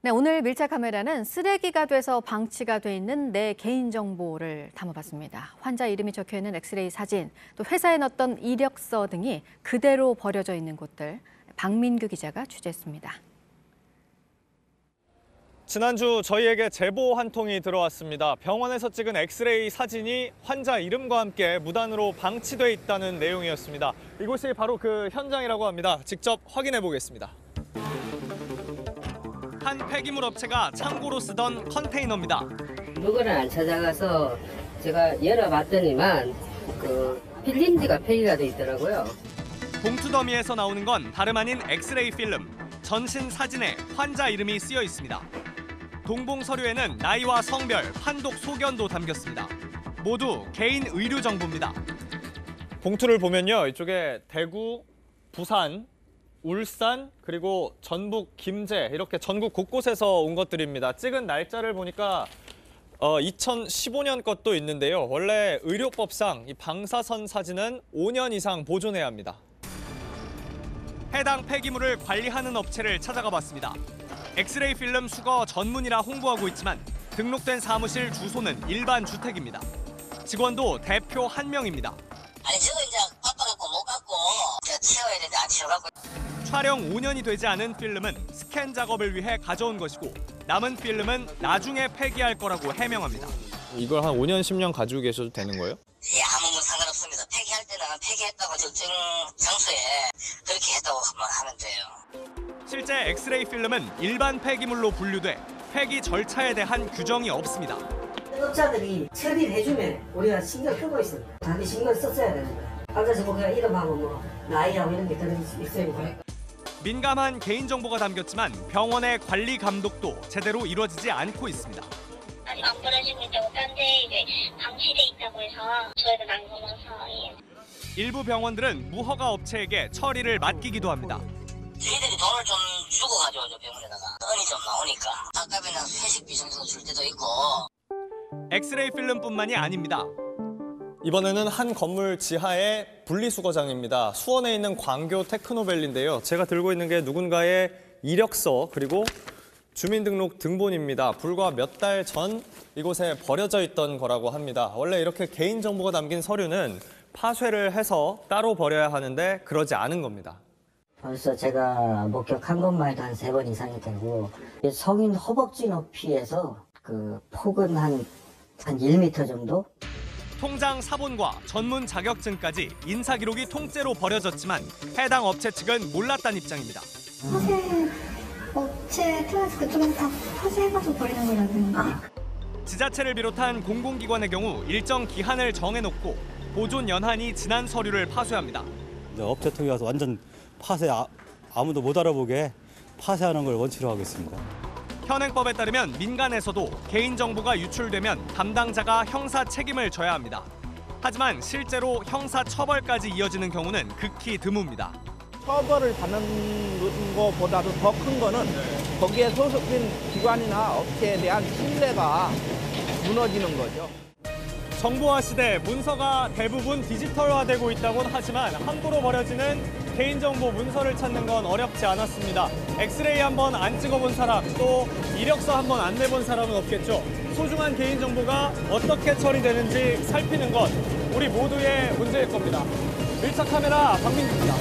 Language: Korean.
네, 오늘 밀착 카메라는 쓰레기가 돼서 방치가 돼 있는 내 개인정보를 담아봤습니다. 환자 이름이 적혀있는 엑스레이 사진, 또 회사에 넣었던 이력서 등이 그대로 버려져 있는 곳들, 박민규 기자가 취재했습니다. 지난주 저희에게 제보 한 통이 들어왔습니다. 병원에서 찍은 엑스레이 사진이 환자 이름과 함께 무단으로 방치돼 있다는 내용이었습니다. 이곳이 바로 그 현장이라고 합니다. 직접 확인해 보겠습니다. 한 폐기물 업체가 창고로 쓰던 컨테이너입니다. 누구를 안 찾아가서 제가 열어봤더니만 필름지가 폐기가 돼 있더라고요. 봉투 더미에서 나오는 건 다름 아닌 엑스레이 필름. 전신 사진에 환자 이름이 쓰여 있습니다. 동봉 서류에는 나이와 성별, 판독 소견도 담겼습니다. 모두 개인 의료 정보입니다. 봉투를 보면요, 이쪽에 대구, 부산, 울산, 그리고 전북, 김제 이렇게 전국 곳곳에서 온 것들입니다. 찍은 날짜를 보니까 2015년 것도 있는데요. 원래 의료법상 이 방사선 사진은 5년 이상 보존해야 합니다. 해당 폐기물을 관리하는 업체를 찾아가 봤습니다. 엑스레이 필름 수거 전문이라 홍보하고 있지만 등록된 사무실 주소는 일반 주택입니다. 직원도 대표 한 명입니다. 아니 저거 이제 바빠갖고 못 갖고 채워야 되는데 안 채워갖고. 촬영 5년이 되지 않은 필름은 스캔 작업을 위해 가져온 것이고 남은 필름은 나중에 폐기할 거라고 해명합니다. 이걸 한 5년, 10년 가지고 계셔도 되는 거예요? 예, 아무 상관없습니다. 폐기할 때는 폐기했다고 적정 장소에 그렇게 했다고 하면 돼요. 실제 엑스레이 필름은 일반 폐기물로 분류돼 폐기 절차에 대한 규정이 없습니다. 업자들이 처리를 해주면 우리가 신경 쓰고 있습니다. 자기 신경 썼어야 됩니다. 앉아서 뭐 그냥 이름하고 나이하고 이런 게 들어있어요. 민감한 개인정보가 담겼지만 병원의 관리 감독도 제대로 이루어지지 않고 있습니다. 아직 안 버려지고 있다고 딴데 이제 방치돼 있다고 해서 저희도 난감해서. 일부 병원들은 무허가 업체에게 처리를 맡기기도 합니다. 저희들이 돈을 좀 주고 가져오죠, 병원에다가. 돈이 좀 나오니까. 아까비나 회식비 정도 줄 때도 있고. 엑스레이 필름뿐만이 아닙니다. 이번에는 한 건물 지하의 분리수거장입니다. 수원에 있는 광교 테크노밸리인데요. 제가 들고 있는 게 누군가의 이력서 그리고 주민등록 등본입니다. 불과 몇 달 전 이곳에 버려져 있던 거라고 합니다. 원래 이렇게 개인정보가 담긴 서류는 파쇄를 해서 따로 버려야 하는데 그러지 않은 겁니다. 벌써 제가 목격한 것만 해도 한 3번 이상이 되고 성인 허벅지 높이에서 그 폭은 한 1m 정도? 통장 사본과 전문 자격증까지 인사 기록이 통째로 버려졌지만 해당 업체 측은 몰랐다는 입장입니다. 파쇄 업체 플러스 그쪽은 다 파쇄해가지고 버리는 거라든가. 지자체를 비롯한 공공기관의 경우 일정 기한을 정해놓고 보존 연한이 지난 서류를 파쇄합니다. 업체 통해 가서 완전 파쇄 아무도 못 알아보게 파쇄하는 걸 원칙으로 하고 있습니다. 현행법에 따르면 민간에서도 개인정보가 유출되면 담당자가 형사 책임을 져야 합니다. 하지만 실제로 형사 처벌까지 이어지는 경우는 극히 드뭅니다. 처벌을 받는 것보다도 더 큰 거는 거기에 소속된 기관이나 업체에 대한 신뢰가 무너지는 거죠. 정보화 시대 문서가 대부분 디지털화되고 있다고는 하지만 함부로 버려지는 개인정보 문서를 찾는 건 어렵지 않았습니다. 엑스레이 한번 안 찍어본 사람, 또 이력서 한번 안 내본 사람은 없겠죠. 소중한 개인정보가 어떻게 처리되는지 살피는 것, 우리 모두의 문제일 겁니다. 밀착 카메라 박민규입니다.